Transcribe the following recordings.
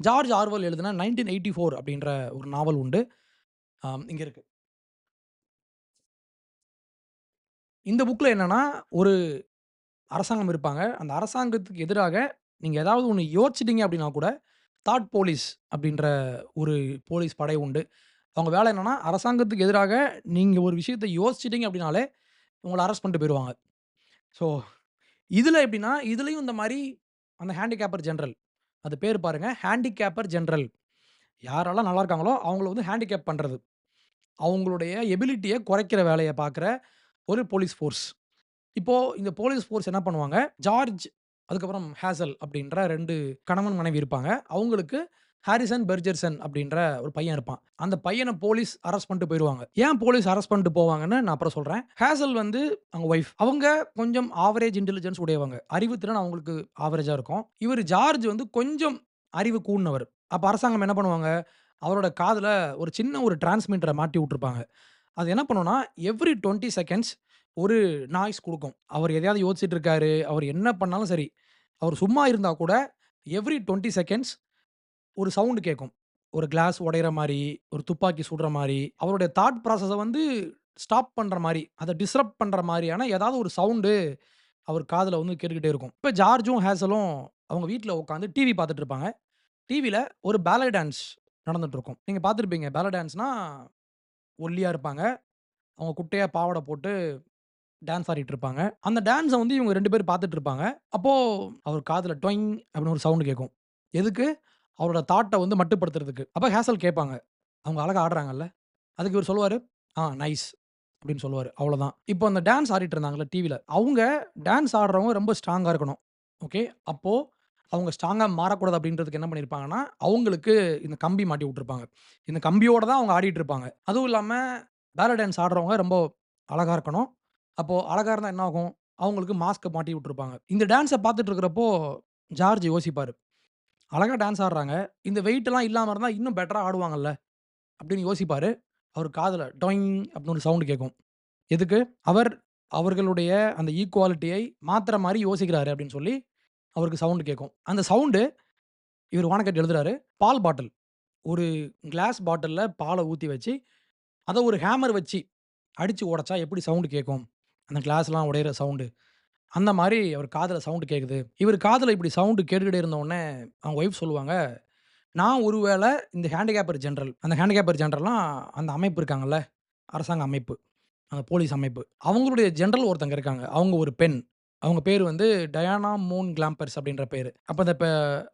George Orwell எழுதின 1984 அப்படின்ற ஒரு நாவல் உண்டு. இங்க இருக்கு. இந்த புக்ல என்னன்னா, ஒரு அரசாங்கம் இருப்பாங்க. அந்த அரசாங்கத்துக்கு எதிராக நீங்க ஏதாவது ஒண்ணு யோசிச்சுட்டீங்க அப்படின்னா கூட, தாட் போலீஸ் அப்படின்ற ஒரு போலீஸ் படை உண்டு. அவங்க வேலை என்னன்னா, அரசாங்கத்துக்கு எதிராக நீங்க ஒரு விஷயத்த யோசிச்சுட்டீங்க அப்படின்னாலே, உங்கள அரெஸ்ட் பண்ணிட்டு போயிருவாங்க. ஸோ, இதுல எப்படின்னா, இதுலயும் இந்த மாரி அந்த ஹேண்டிகேப்பர் ஜெனரல். அது பேரு பாருங்க. ஹேண்டிகேப்பர் ஜெனரல். யாரெல்லாம் நல்லா இருக்காங்களோ, அவங்கள வந்து ஹேண்டிகேப் பண்றது. அவங்களுடைய எபிலிட்டிய குறைக்கிற வேலைய பார்க்குற ஒரு போலீஸ் ஃபோர்ஸ். இப்போ இந்த போலீஸ் ஃபோர்ஸ் என்ன பண்ணுவாங்க, ஜார்ஜ் அதுக்கப்புறம் ஹேசல் அப்படின்ற 2 கணவன், மனைவி இருப்பாங்க. அவங்களுக்கு ஹாரிசன் பெர்ஜர்சன் அப்படின்ற ஒரு பையன் இருப்பான். அந்த பையன போலீஸ் அரெஸ்ட் பண்ணிட்டு போயிருவாங்க. ஏன் போலீஸ் அரெஸ்ட் பண்ணிட்டு போவாங்கன்னு நான் அப்புறம் சொல்றேன். ஹேசல் வந்து அவங்க ஒய்ஃப். அவங்க கொஞ்சம் ஆவரேஜ் இன்டெலிஜென்ஸ் உடையவங்க. அறிவுத்திறன் அவங்களுக்கு ஆவரேஜா இருக்கும். இவரு ஜார்ஜ் வந்து கொஞ்சம் அறிவு கூடுனவர். அப்ப அரசாங்கம் என்ன பண்ணுவாங்க, அவரோட காதுல ஒரு சின்ன ஒரு டிரான்ஸ்மிட்டர மாட்டி விட்டுருப்பாங்க. அது என்ன பண்ணும்னா, எவ்ரி 20 செகண்ட்ஸ் ஒரு நாய்ஸ் குடுக்கும். அவர் எதையாவது யோசிச்சுட்டு இருக்காரு. அவர் என்ன பண்ணாலும் சரி. அவர் சும்மா இருந்தா கூட எவ்ரி 20 செகண்ட்ஸ் ஒரு சவுண்ட் கேட்கும். ஒரு கிளாஸ் உடையிற மாரி, ஒரு துப்பாக்கி சுடுற மாரி, அவருடைய தாட் ப்ராசஸ வந்து ஸ்டாப் பண்ற மாரி, அத டிஸ்ரப்ட் பண்ற மாரியான ஏதாவது ஒரு சவுண்டு அவர் காதுல வந்து கேட்டுக்கிட்டே இருக்கும். இப்ப ஜார்ஜும், ஹேசலும் அவங்க வீட்ல உட்கார்ந்து டிவி பார்த்துட்டு இருப்பாங்க. டிவில ஒரு பாலே டான்ஸ் நடந்துட்டு இருக்கும். நீங்க பார்த்திருப்பீங்க. பாலே டான்ஸ்னா ஒல்லியா இருப்பாங்க. அவங்க குட்டையா பாவாடை போட்டு டான்ஸ் ஆடிட்டு இருப்பாங்க. அந்த டான்ஸ வந்து இவங்க 2 பேரும் பார்த்துட்டு இருப்பாங்க. அப்போ அவர் காதுல டொய்ங் அப்படின்னு ஒரு சவுண்ட் கேட்கும். எதுக்கு? அவரோட தாட்ட வந்து மட்டுப்படுத்துறதுக்கு. அப்ப ஹேசல் கேட்பாங்க. அவங்க அழகா ஆடுறாங்கல்ல. அதுக்கு இவரு சொல்லுவாரு, நைஸ்" அப்படின்னு சொல்லுவாரு. அவ்வளோதான். இப்போ அந்த டான்ஸ் ஆடிட்டு இருந்தாங்கல்ல டிவில. அவங்க டான்ஸ் ஆடுறவங்க ரொம்ப ஸ்ட்ராங்கா இருக்கணும். ஓகே. அப்போ அவங்க ஸ்ட்ராங்கா மாறக்கூடாது அப்படின்றதுக்கு என்ன பண்ணியிருப்பாங்கன்னா, அவங்களுக்கு இந்த கம்பி மாட்டி விட்டுருப்பாங்க. இந்த கம்பியோட தான் அவங்க ஆடிட்டு இருப்பாங்க. அதுவும் இல்லாம பேல டான்ஸ் ஆடுறவங்க ரொம்ப அழகா இருக்கணும். அப்போ அழகா இருந்தா என்ன ஆகும்? அவங்களுக்கு மாஸ்க் மாட்டி விட்டுருப்பாங்க. இந்த டான்ஸ பார்த்துட்டு இருக்கிறப்போ, ஜார்ஜ் யோசிப்பாரு. அழகா டான்ஸ் ஆடுறாங்க. இந்த வெயிட்லாம் இல்லாம இருந்தா இன்னும் பெட்டரா ஆடுவாங்கல்ல அப்படின்னு யோசிப்பாரு. அவர் காதுல டொய்ங் அப்படின்னு ஒரு சவுண்ட் கேட்கும். எதுக்கு? அவர் அவர்களுடைய அந்த ஈக்குவாலிட்டியை மாத்துற மாரி யோசிக்கிறாரு அப்படின்னு சொல்லி அவருக்கு சவுண்ட் கேட்கும். அந்த சவுண்டு இவரு ஓனக்கட் எழுதுறாரு. பால் பாட்டில். ஒரு கிளாஸ் பாட்டில்ல பால ஊத்தி வச்சு, அத ஒரு ஹேமர் வச்சு அடிச்சு உடைச்சா எப்படி சவுண்ட் கேட்கும்? அந்த கிளாஸ்லாம் உடையிற சவுண்டு. அந்த மாரி அவர் காதுல சவுண்ட் கேட்குது. இவரு காதுல இப்படி சவுண்ட் கேட்டுக்கிட்டே இருந்த உடனே, அவங்க ஒய்ஃப் சொல்லுவாங்க, "நான் ஒரு வேள இந்த ஹேண்டிகேப்பர் ஜெனரல்" அந்த ஹேண்டிகேப்பர் ஜெனரல்னா அந்த அமைப்பு இருக்காங்கல்ல, அரசாங்க அமைப்பு. அந்த போலீஸ் அமைப்பு. அவங்களுடைய ஜெனரல் ஒருத்தங்க இருக்காங்க. அவங்க ஒரு பெண். அவங்க பேரு வந்து டயானா மூன் கிளாம்பர்ஸ் அப்படின்ற பேரு. அப்ப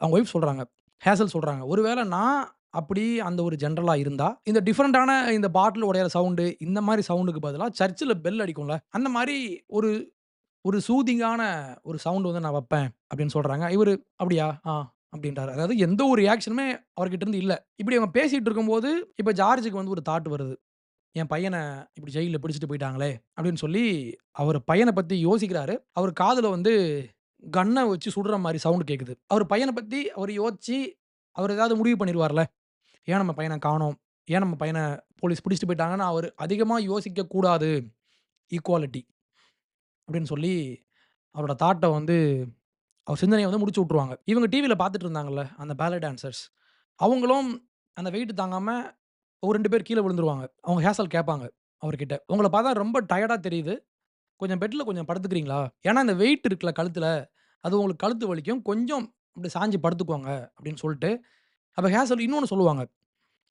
அவங்க ஒய்ஃப் சொல்றாங்க. ஹேசல் சொல்றாங்க. "ஒருவேள நான் அப்படி அந்த ஒரு ஜெனரலா இருந்தா, இந்த டிஃபரண்டான இந்த பாட்டில் உடையிற சவுண்டு, இந்த மாரி சவுண்டுக்கு பதிலா சர்ச்சில பெல் அடிக்கும்ல, அந்த மாரி ஒரு ஒரு சூதிங்கான ஒரு சவுண்ட் வந்து நான் வப்பேன்" அப்படின்னு சொல்றாங்க. இவரு "அப்படியா? அப்படின்றாரு. அதாவது எந்த ஒரு ரியாக்ஷனுமே அவர்கிட்ட இருந்து இல்ல. இப்படி அவங்க பேசிட்டு இருக்கும்போது, இப்ப ஜார்ஜ்க்கு வந்து ஒரு தாட் வருது. என் பையன இப்படி ஜெயில்ல பிடிச்சுட்டு போய்ட்டாங்களே! அப்படின்னு சொல்லி, அவரு பையன பத்தி யோசிக்கிறாரு. அவரு காதுல வந்து கன்ன வச்சு சுடுற மாரி சவுண்ட் கேட்குது. அவரு பையன பத்தி அவரு யோசிச்சு, அவரு ஏதாவது முடிவு பண்ணிருவார்ல. ஏன் நம்ம பையன காணோம்? ஏன் நம்ம பையன போலீஸ் பிடிச்சுட்டு போய்ட்டாங்கன்னு அவரு அதிகமா யோசிக்க கூடாது. ஈக்குவாலிட்டி அப்படின்னு சொல்லி, அவரோட தாட்ட வந்து அவர் சிந்தனைய வந்து முடிச்சு விட்டுருவாங்க. இவங்க டிவில பார்த்துட்டு இருந்தாங்கல்ல, அந்த பாலே டான்சர்ஸ். அவங்களும் அந்த வெயிட் தாங்காம ஒரு 2 பேர் கீழ விழுந்துருவாங்க. அவங்க ஹேசல் கேட்பாங்க அவர்கிட்ட. "உங்கள பார்த்தா ரொம்ப டயர்டா தெரியுது. கொஞ்சம் பெட்ல கொஞ்சம் படுத்துக்கிறீங்களா? ஏன்னா இந்த வெயிட் இருக்குல்ல கழுத்துல, அது உங்களுக்கு கழுத்து வலிக்கும். கொஞ்சம் அப்படி சாஞ்சு படுத்துக்கோங்க." அப்படின்னு சொல்ட்டு, அப்ப ஹேசல் இன்னொன்னு சொல்லுவாங்க.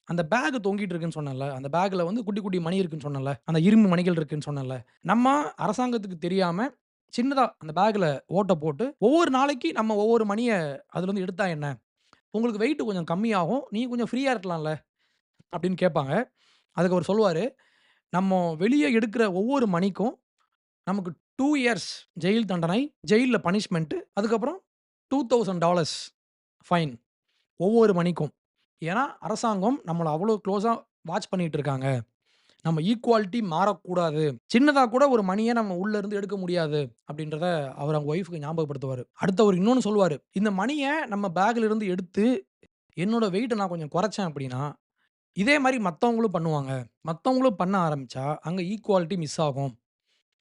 அந்த பேக் தொங்கிட்டு இருக்குன்னு சொன்னேன்ல, அந்த பேக்ல வந்து குட்டி, குட்டி மணி இருக்குன்னு சொன்னேன்ல, அந்த இரும்பு மணிகள் இருக்குன்னு சொன்னேன்ல. நம்ம அரசாங்கத்துக்கு தெரியாம சின்னதா அந்த பேக்ல ஓட்ட போட்டு, ஒவ்வொரு நாளைக்கு நம்ம ஒவ்வொரு மணிய அதுலருந்து எடுத்தா என்ன? உங்களுக்கு வெயிட் கொஞ்சம் கம்மியாகும். நீங்க கொஞ்சம் ஃப்ரீயா இருக்கலாம்ல அப்படின்னு கேட்பாங்க. அதுக்கு அவரு சொல்லுவாரு, "நம்ம வெளிய எடுக்கிற ஒவ்வொரு மணிக்கும் நமக்கு 2 இயர்ஸ் ஜெயில் தண்டனை, ஜெயில்ல பனிஷ்மென்ட். அதுக்கப்புறம் $2000 ஃபைன் ஒவ்வொரு மணிக்கும். ஏன்னா, அரசாங்கம் நம்மள அவ்வளோ க்ளோஸா வாட்ச் பண்ணிட்டு இருக்காங்க. நம்ம ஈக்குவாலிட்டி மாறக்கூடாது. சின்னதா கூட ஒரு மணிய நம்ம உள்ள இருந்து எடுக்க முடியாது." அப்படின்றத அவரு அவங்க ஒய்ஃப்க்கு ஞாபகப்படுத்துவாரு. அடுத்து அவரு இன்னொன்னு சொல்லுவாரு. "இந்த மணிய நம்ம பேக்ல இருந்து எடுத்து என்னோட வெயிட்ட நான் கொஞ்சம் குறைச்சேன் அப்படின்னா, இதே மாரி மத்தவங்களும் பண்ணுவாங்க. மத்தவங்களும் பண்ண ஆரம்பிச்சா, அங்க ஈக்குவாலிட்டி மிஸ் ஆகும்.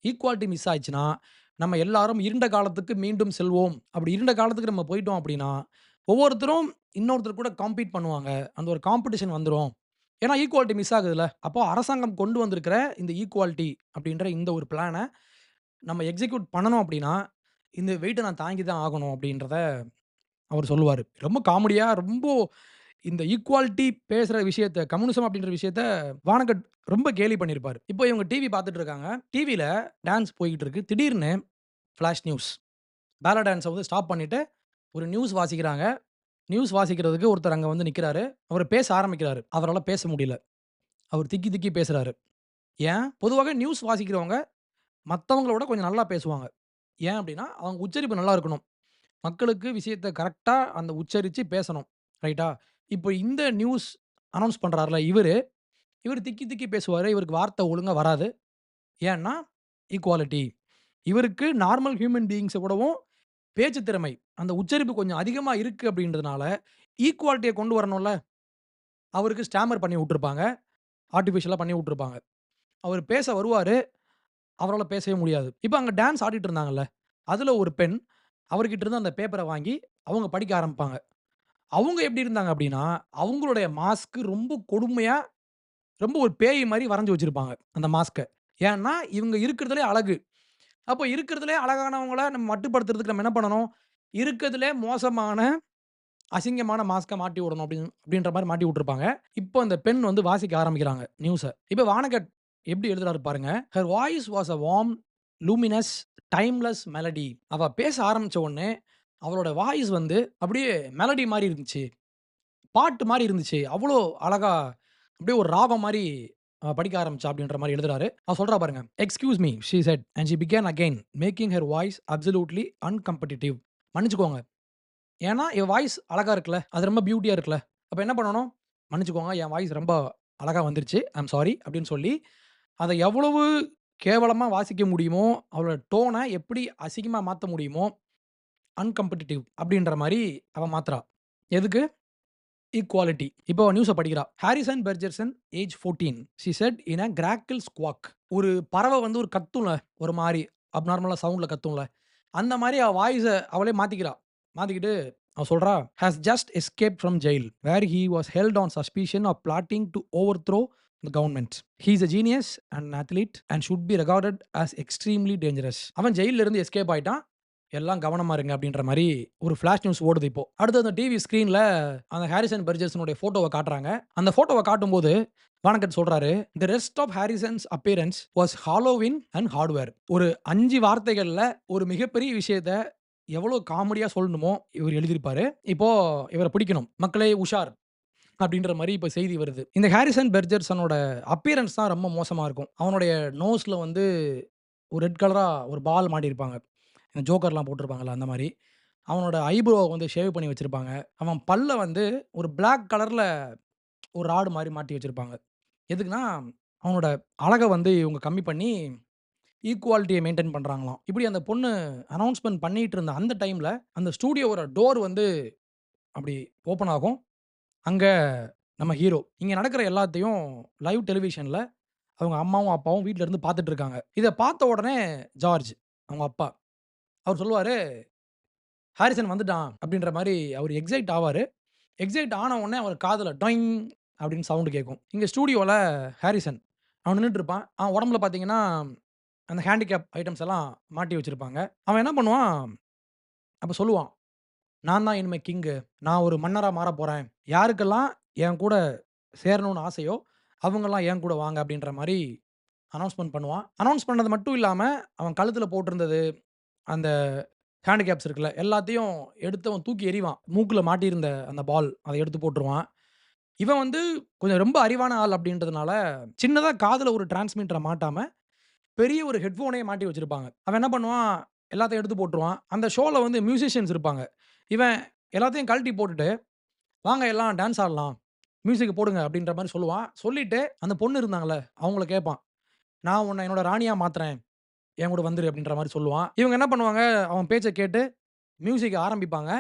ஈக்குவாலிட்டி மிஸ் ஆயிடுச்சுன்னா, நம்ம எல்லாரும் இருண்ட காலத்துக்கு மீண்டும் செல்வோம். அப்படி இருண்ட காலத்துக்கு நம்ம போய்ட்டோம் அப்படின்னா, ஒவ்வொருத்தரும் இன்னொருத்தர் கூட காம்பீட் பண்ணுவாங்க. அந்த ஒரு காம்படிஷன் வந்துரும். ஏன்னா ஈக்குவாலிட்டி மிஸ் ஆகுதுல்ல. அப்போ அரசாங்கம் கொண்டு வந்திருக்கிற இந்த ஈக்குவாலிட்டி அப்படின்ற இந்த ஒரு பிளான நம்ம எக்ஸிக்யூட் பண்ணணும் அப்படின்னா, இந்த வெயிட்ட நான் தாங்கி தான் ஆகணும் அப்படின்றத அவரு சொல்லுவாரு. ரொம்ப காமெடியா, ரொம்ப இந்த ஈக்குவாலிட்டி பேசுற விஷயத்த, கம்யூனிசம் அப்படின்ற விஷயத்த வானகட் ரொம்ப கேலி பண்ணியிருப்பாரு. இப்போ இவங்க டிவி பார்த்துட்டு இருக்காங்க. டிவில டான்ஸ் போய்க்கிட்டு இருக்கு. திடீர்னு ஃபிளாஷ் நியூஸ். பேலா டான்ஸ வந்து ஸ்டாப் பண்ணிட்டு, ஒரு நியூஸ் வாசிக்கிறாங்க. நியூஸ் வாசிக்கிறதுக்கு ஒருத்தர் அங்க வந்து நிக்கிறாரு. அவரு பேச ஆரம்பிக்கிறாரு. அவரால பேச முடியல. அவர் திக்கி திக்கி பேசுறாரு. ஏன்? பொதுவாக நியூஸ் வாசிக்கிறவங்க மத்தவங்கள விட கொஞ்சம் நல்லா பேசுவாங்க. ஏன் அப்டின்னா, அவங்க உச்சரிப்பு நல்லா இருக்கணும். மக்களுக்கு விஷயத்த கரெக்ட்டா அந்த உச்சரிச்சு பேசணும். ரைட்டா? இப்போ இந்த நியூஸ் அனவுன்ஸ் பண்றார்ல இவரு திக்கி திக்கி பேசுவாரு. இவருக்கு வார்த்தை ஒழுங்கா வராது. ஏன்னா, ஈக்குவாலிட்டி. இவருக்கு நார்மல் ஹியூமன் பீயிங்ஸ விடவும் பேச்சு திறமை, அந்த உச்சரிப்பு கொஞ்சம் அதிகமா இருக்கு அப்டின்றதுனால, ஈக்குவாலிட்டிய கொண்டு வரணும்ல. அவருக்கு ஸ்டாமர் பண்ணி விட்டுருப்பாங்க. ஆர்டிபிஷியலா பண்ணி விட்டுருப்பாங்க. அவரு பேச வருவாரு. அவரால பேசவே முடியாது. இப்ப அங்க டான்ஸ் ஆடிட்டு இருந்தாங்கல்ல, அதுல ஒரு பெண் அவர்கிட்ட இருந்து அந்த பேப்பர வாங்கி அவங்க படிக்க ஆரம்பிப்பாங்க. அவங்க எப்படி இருந்தாங்க அப்படின்னா, அவங்களுடைய மாஸ்க் ரொம்ப கொடுமையா, ரொம்ப ஒரு பேய் மாரி வரைஞ்சு வச்சிருப்பாங்க, அந்த மாஸ்க்க. ஏன்னா, இவங்க இருக்கிறதுலே அழகு. அப்போ இருக்கிறதுலே அழகானவங்கள நம்ம மட்டுப்படுத்துறதுக்கு நம்ம என்ன பண்ணணும்? இருக்கிறதுலே மோசமான, அசிங்கமான மாஸ்க்க மாட்டி விடணும் அப்படின்ற மாரி மாட்டி விட்டுருப்பாங்க. இப்போ அந்த பெண் வந்து வாசிக்க ஆரம்பிக்கிறாங்க நியூஸ. இப்ப வானகட் எப்படி எழுதுறாரு பாருங்க. "Her voice was a warm, luminous, timeless melody." அவ பேச ஆரம்பிச்ச உடனே, அவளோட வாய்ஸ் வந்து அப்படியே மெலடி மாரி இருந்துச்சு. பாட்டு மாரி இருந்துச்சு. அவ்ளோ அழகா அப்படியே ஒரு ராகம் மாரி படிக்க ஆரம்பிச்சா அப்படின்ற மாரி எழுதுறாரு. அவ சொல்றா பாருங்க. "Excuse me" she said and she began again making her voice absolutely uncompetitive. மன்னிச்சுக்கோங்க. ஏன்னா, என் வாய்ஸ் அழகா இருக்குல்ல. அது ரொம்ப பியூட்டியா இருக்குல்ல. அப்ப என்ன பண்ணணும்? மன்னிச்சுக்கோங்க என் வாய்ஸ் ரொம்ப அழகா வந்துருச்சு. ஐ அம் சாரி அப்படின்னு சொல்லி, அத எவ்வளவு கேவலமா வாசிக்க முடியுமோ, அவளோட டோன எப்படி அசிங்கமா மாத்த முடியுமோ, அன்கம்பட்டிட்டிவ் அப்படின்ற மாரி அவ மாத்துறா. எதுக்கு? ஈக்குவாலிட்டி. இப்போ நியூஸ படிக்கிறா. "Harrison Bergeron, age 14. She said in a crackle squawk." ஒரு பறவை வந்து ஒரு கத்தும்ல, ஒரு மாரி அப்நார்மலா சவுண்ட்ல கத்தும்ல. அந்த மாரி அவ வாய்ஸ அவளே மாத்திக்கிறா. மாத்திக்கிட்டு அவ சொல்றா, "has just escaped from jail, where he was held on suspicion of plotting to overthrow the government. He is a genius and athlete and should be regarded as extremely dangerous." அவன் ஜெயில்ல இருந்து எஸ்கேப் ஆயிட்டான். எல்லாம் கவனமா இருங்க அப்படின்ற மாரி ஒரு ஃபிளாஷ் நியூஸ் ஓடுது இப்போ. அடுத்து அந்த டிவி ஸ்க்ரீன்ல அந்த ஹாரிசன் பெர்ஜர்சனுடைய ஃபோட்டோவ காட்டுறாங்க. அந்த ஃபோட்டோவ காட்டும்போது வானகட் சொல்றாரு, "the rest of Harrison's appearance was Halloween and hardware." ஒரு 5 வார்த்தைகள்ல ஒரு மிகப்பெரிய விஷயத்த எவ்வளோ காமெடியா சொல்லணுமோ இவரு எழுதியிருப்பாரு. இப்போ இவர பிடிக்கணும். மக்களே உஷார்! அப்படின்ற மாரி இப்ப செய்தி வருது. இந்த ஹாரிசன் பெர்ஜர்சனோட அப்பியரன்ஸ் தான் ரொம்ப மோசமா இருக்கும். அவனுடைய நோஸ்ல வந்து ஒரு ரெட் கலரா ஒரு பால் மாட்டியிருப்பாங்க. இந்த ஜோக்கர்லாம் போட்டிருப்பாங்கல்ல அந்த மாரி. அவனோட ஐப்ரோவ வந்து ஷேவ் பண்ணி வச்சிருப்பாங்க. அவன் பல்ல வந்து ஒரு பிளாக் கலர்ல ஒரு ராடு மாரி மாட்டி வச்சிருப்பாங்க. எதுக்குன்னா, அவனோட அழக வந்து இவங்க கம்மி பண்ணி ஈக்குவாலிட்டிய மெயின்டெயின் பண்றாங்களாம். இப்படி அந்த பொண்ணு அனவுன்ஸ்மென்ட் பண்ணிட்டு இருந்த அந்த டைம்ல, அந்த ஸ்டூடியோவோட டோர் வந்து அப்படி ஓப்பன் ஆகும். அங்க நம்ம ஹீரோ. இங்க நடக்கிற எல்லாத்தையும் லைவ் டெலிவிஷன்ல அவங்க அம்மாவும், அப்பாவும் வீட்ல இருந்து பார்த்துட்டு இருக்காங்க. இத பார்த்த உடனே ஜார்ஜ் அவங்க அப்பா, அவர் சொல்லுவாரு, "ஹாரிசன் வந்துட்டான்." அப்படின்ற மாரி அவரு எக்ஸைட் ஆவாரு. எக்ஸைட் ஆன உடனே அவர் காதுல டொய்ங் அப்படின்னு சவுண்ட் கேட்கும். இங்க ஸ்டூடியோல ஹாரிசன் அவன் நின்னுட்டு இருப்பான். அவன் உடம்புல பார்த்தீங்கன்னா, அந்த ஹேண்டிகேப் ஐட்டம்ஸ் எல்லாம் மாட்டி வச்சிருப்பாங்க. அவன் என்ன பண்ணுவான், அப்ப சொல்லுவான், "நான் தான் இனிமே கிங்கு. நான் ஒரு மன்னரா மாறப்போறேன். யாருக்கெல்லாம் என் கூட சேரணும்னு ஆசையோ, அவங்கலாம் என் கூட வாங்க." அப்படின்ற மாரி அனவுன்ஸ்மென்ட் பண்ணுவான். அனவுன்ஸ் பண்ணது மட்டும் இல்லாம, அவன் கழுத்துல போட்டிருந்தது அந்த ஹேண்டிகேப்ஸ் இருக்குல்ல, எல்லாத்தையும் எடுத்து அவன் தூக்கி எறிவான். மூக்குல மாட்டியிருந்த அந்த பால் அத எடுத்து போட்டுருவான். இவன் வந்து கொஞ்சம் ரொம்ப அறிவான ஆள் அப்படின்றதுனால, சின்னதா காதுல ஒரு டிரான்ஸ்மிட்டர மாட்டாம, பெரிய ஒரு ஹெட்ஃபோனே மாட்டி வச்சிருப்பாங்க. அவன் என்ன பண்ணுவான், எல்லாத்தையும் எடுத்து போட்டுருவான். அந்த ஷோல வந்து மியூசிஷியன்ஸ் இருப்பாங்க. இவன் எல்லாத்தையும் கழட்டி போட்டுட்டு, "வாங்க எல்லாம் டான்ஸ் ஆடலாம். மியூசிக்க போடுங்க." அப்படின்ற மாரி சொல்லுவான். சொல்லிட்டு அந்த பொண்ணு இருந்தாங்கல்ல, அவங்கள கேட்பான். "நான் உன்ன என்னோட ராணியா மாத்துறேன். என் கூட வந்துரு." அப்படின்ற மாரி சொல்லுவான். இவங்க என்ன பண்ணுவாங்க, அவன் பேச்ச கேட்டு மியூசிக்க ஆரம்பிப்பாங்க.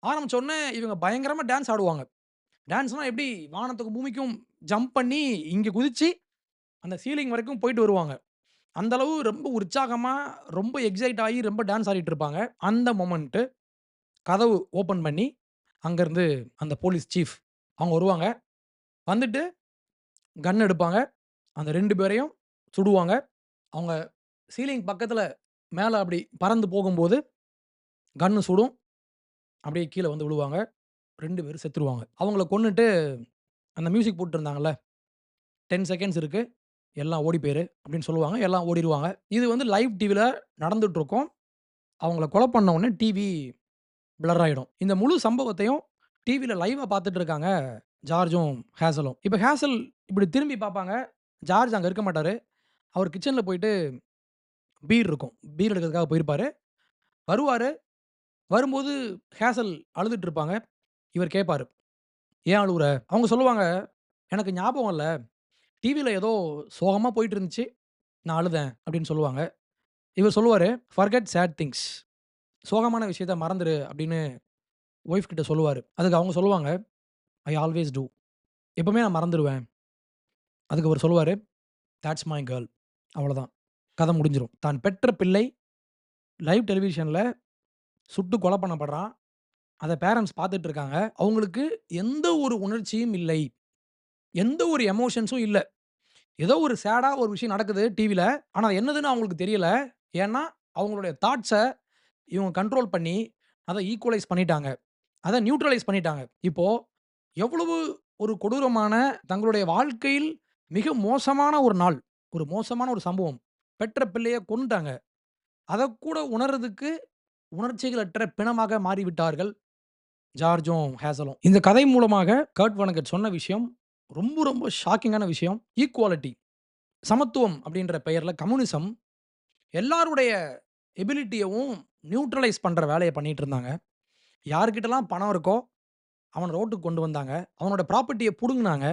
ஆரம்பிச்ச உடனே இவங்க பயங்கரமா டான்ஸ் ஆடுவாங்க. டான்ஸ்னா எப்படி வானத்துக்கும், பூமிக்கும் ஜம்ப் பண்ணி இங்க குதிச்சு, அந்த சீலிங் வரைக்கும் போயிட்டு வருவாங்க. அந்த அளவு ரொம்ப உற்சாகமா, ரொம்ப எக்ஸைட் ஆயி ரொம்ப டான்ஸ் ஆடிட்டு இருப்பாங்க. அந்த மொமெண்ட் கதவு ஓப்பன் பண்ணி, அங்கருந்து அந்த போலீஸ் சீஃப் அவங்க வருவாங்க. வந்துட்டு கன் எடுப்பாங்க. அந்த 2 பேரையும் சுடுவாங்க. அவங்க சீலிங் பக்கத்துல மேல அப்படி பறந்து போகும்போது கன்னு சுடும். அப்படியே கீழ வந்து விழுவாங்க. 2 பேரும் செத்துருவாங்க. அவங்கள கொன்னுட்டு அந்த மியூசிக் போட்டுருந்தாங்கல்ல, 10 செகண்ட்ஸ் இருக்கு. எல்லாம் ஓடி போயிரு அப்படின்னு சொல்லுவாங்க. எல்லாம் ஓடிருவாங்க. இது வந்து லைவ் டிவில நடந்துட்டுருக்கும். அவங்கள கொலை பண்ண உடனே டிவி பிளர் ஆயிடும். இந்த முழு சம்பவத்தையும் டிவில லைவ்வா பார்த்துட்டு இருக்காங்க ஜார்ஜும், ஹேசலும். இப்ப ஹேசல் இப்படி திரும்பி பார்ப்பாங்க. ஜார்ஜ் அங்க இருக்க மாட்டாரு. அவர் கிட்சன்ல போயிட்டு பீர் இருக்கும். பீர் எடுக்கிறதுக்காக போயிருப்பாரு. வருவாரு. வரும்போது ஹேசல் அழுதுட்டு இருப்பாங்க. இவர் கேட்பாரு, "ஏன் அழுவுற?" அவங்க சொல்லுவாங்க, "எனக்கு ஞாபகம் இல்ல. டிவில ஏதோ சோகமா போயிட்டு இருந்துச்சு. நான் அழுதேன்." அப்படின்னு சொல்லுவாங்க. இவர் சொல்லுவாரு, "ஃபர்கெட் சேட் திங்ஸ்." சோகமான விஷயத்த மறந்துரு அப்படின்னு ஒய்ஃப் கிட்ட சொல்லுவாரு. அதுக்கு அவங்க சொல்லுவாங்க, "ஐ ஆல்வேஸ் டூ." எப்பவுமே நான் மறந்துருவேன். அதுக்கு அவரு சொல்லுவாரு, "தட்ஸ் மை கேர்ள்." அவ்வளோதான். கதை முடிஞ்சிரும். தான் பெற்ற பிள்ளை லைவ் டெலிவிஷன்ல சுட்டு கொலை பண்ணப்படுறான். அத பேரன்ட்ஸ் பார்த்துட்டு இருக்காங்க. அவங்களுக்கு எந்த ஒரு உணர்ச்சியும் இல்லை. எந்த ஒரு எமோஷன்ஸும் இல்ல. ஏதோ ஒரு சேடா ஒரு விஷயம் நடக்குது டிவில. ஆனா அது என்னதுன்னு அவங்களுக்கு தெரியல. ஏன்னா, அவங்களுடைய தாட்ஸ இவங்க கண்ட்ரோல் பண்ணி, அத ஈக்குவலைஸ் பண்ணிட்டாங்க. அத நியூட்ரலைஸ் பண்ணிட்டாங்க. இப்போ எவ்வளவு ஒரு கொடூரமான தங்களுடைய வாழ்க்கையில் மிக மோசமான ஒரு நாள். ஒரு மோசமான ஒரு சம்பவம். பெற்ற பிள்ளைய கொன்னுட்டாங்க. அதக்கூட உணர்றதுக்கு உணர்ச்சிகளற்ற பிணமாக மாறிவிட்டார்கள் ஜார்ஜும், ஹேசலும். இந்த கதை மூலமாக கர்ட் வனகட் சொன்ன விஷயம் ரொம்ப, ரொம்ப ஷாக்கிங்கான விஷயம். ஈக்குவாலிட்டி. சமத்துவம் அப்படின்ற பெயர்ல கம்யூனிசம் எல்லாருடைய எபிலிட்டியவும் நியூட்ரலைஸ் பண்ற வேலைய பண்ணிட்டு இருந்தாங்க. யார்கிட்டலாம் பணம் இருக்கோ, அவன ரோட்டுக்கு கொண்டு வந்தாங்க. அவனோட ப்ராப்பர்ட்டிய புடுங்குனாங்க.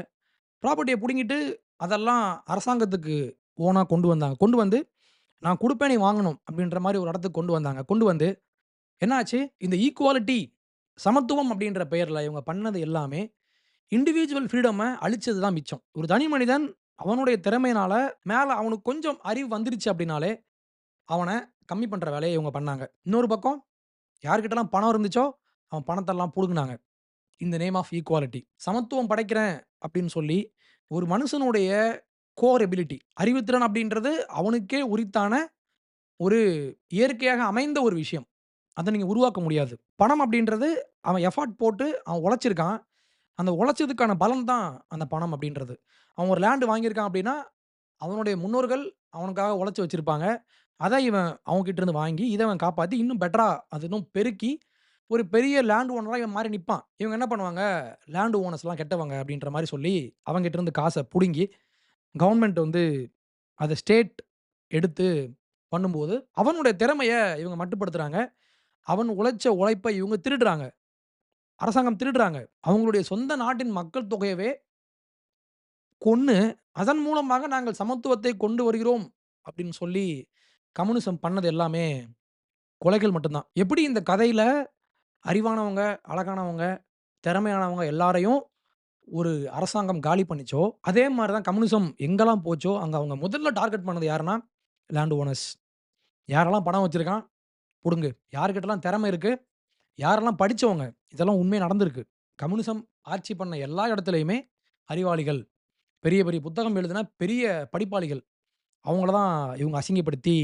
ப்ராப்பர்ட்டிய புடுங்கிட்டு அதெல்லாம் அரசாங்கத்துக்கு ஓனா கொண்டு வந்தாங்க. கொண்டு வந்து நான் குடுப்பேன் நீ வாங்கணும் அப்படின்ற மாரி ஒரு இடத்துக்கு கொண்டு வந்தாங்க. கொண்டு வந்து என்ன ஆச்சு? இந்த ஈக்குவாலிட்டி சமத்துவம் அப்படின்ற பெயர்ல இவங்க பண்ணது எல்லாமே இண்டிவிஜுவல் ஃப்ரீடம அழிச்சது தான் மிச்சம். ஒரு தனி மனிதன் அவனுடைய திறமையினால மேல அவனுக்கு கொஞ்சம் அறிவு வந்துருச்சு அப்படின்னாலே, அவன கம்மி பண்ற வேலைய இவங்க பண்ணாங்க. இன்னொரு பக்கம் யார்கிட்டலாம் பணம் இருந்துச்சோ, அவன் பணத்தெல்லாம் புடுங்குனாங்க. இன் த நேம் ஆஃப் ஈக்குவாலிட்டி. சமத்துவம் படைக்கிறேன் அப்படின்னு சொல்லி, ஒரு மனுஷனுடைய கோர் எபிலிட்டி அறிவுத்திறன் அப்படின்றது அவனுக்கே உரித்தான ஒரு இயற்கையாக அமைந்த ஒரு விஷயம். அத நீங்க உருவாக்க முடியாது. பணம் அப்படின்றது அவன் எஃபோர்ட் போட்டு அவன் உழைச்சிருக்கான். அந்த உழைச்சதுக்கான பலன் தான் அந்த பணம் அப்படின்றது. அவன் ஒரு லேண்ட் வாங்கியிருக்கான் அப்படின்னா, அவனுடைய முன்னோர்கள் அவனுக்காக உழைச்சு வச்சிருப்பாங்க. அத இவன் அவங்ககிட்ட இருந்து வாங்கி, இத அவன் காப்பாத்தி இன்னும் பெட்டரா அது இன்னும் பெருக்கி, ஒரு பெரிய லேண்ட் ஓனரா இவன் மாறி நிப்பான். இவங்க என்ன பண்ணுவாங்க, லேண்ட் ஓனர்ஸ்லாம் கெட்டவங்க அப்படின்ற மாரி சொல்லி, அவங்ககிட்ட இருந்து காச புடுங்கி, கவர்ன்மென்ட் வந்து அத ஸ்டேட் எடுத்து பண்ணும்போது, அவனுடைய திறமைய இவங்க மட்டுப்படுத்துறாங்க. அவன் உழைச்ச உழைப்ப இவங்க திருடுறாங்க. அரசாங்கம் திருடுறாங்க. அவங்களுடைய சொந்த நாட்டின் மக்கள் தொகையவே கொன்னு, அதன் மூலமாக நாங்கள் சமத்துவத்தை கொண்டு வருகிறோம் அப்படின்னு சொல்லி, கம்யூனிசம் பண்ணது எல்லாமே கொலைகள் மட்டும் தான். எப்படி இந்த கதையில அறிவானவங்க, அழகானவங்க, திறமையானவங்க எல்லாரையும் ஒரு அரசாங்கம் காலி பண்ணுச்சோ, அதே மாரி தான் கம்யூனிசம் எங்கெல்லாம் போச்சோ, அங்க அவங்க முதல்ல டார்கெட் பண்ணது யாருன்னா, லேண்ட் ஓனர்ஸ். யாரெல்லாம் பணம் வச்சிருக்கான், புடுங்கு. யார்கிட்டலாம் திறமை இருக்கு, யாரெல்லாம் படிச்சவங்க, இதெல்லாம் உண்மையா நடந்திருக்கு. கம்யூனிசம் ஆட்சி பண்ண எல்லா இடத்துலயுமே அறிவாளிகள், பெரிய பெரிய புத்தகம் எழுதின பெரிய படிப்பாளிகள். அவங்கள தான் இவங்க அசிங்கப்படுத்தி,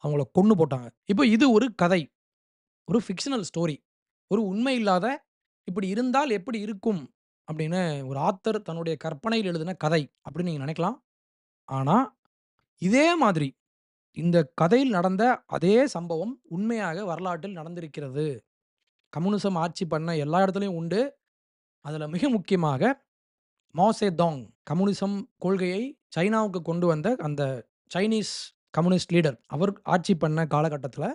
அவங்கள கொன்னு போட்டாங்க. இப்போ இது ஒரு கதை. ஒரு ஃபிக்ஷனல் ஸ்டோரி. ஒரு உண்மை இல்லாத, இப்படி இருந்தால் எப்படி இருக்கும்? அப்படின்னு ஒரு ஆத்தர் தன்னுடைய கற்பனையில் எழுதின கதை அப்படின்னு நீங்க நினைக்கலாம். ஆனா, இதே மாதிரி இந்த கதையில் நடந்த அதே சம்பவம் உண்மையாக வரலாற்றில் நடந்திருக்கிறது. கம்யூனிசம் ஆட்சி பண்ண எல்லா இடத்துலயும் உண்டு. அதுல மிக முக்கியமாக மாவ் சேதாங் கம்யூனிசம் கொள்கையை சைனாவுக்கு கொண்டு வந்த அந்த சைனீஸ் கம்யூனிஸ்ட் லீடர். அவர் ஆட்சி பண்ண காலகட்டத்தில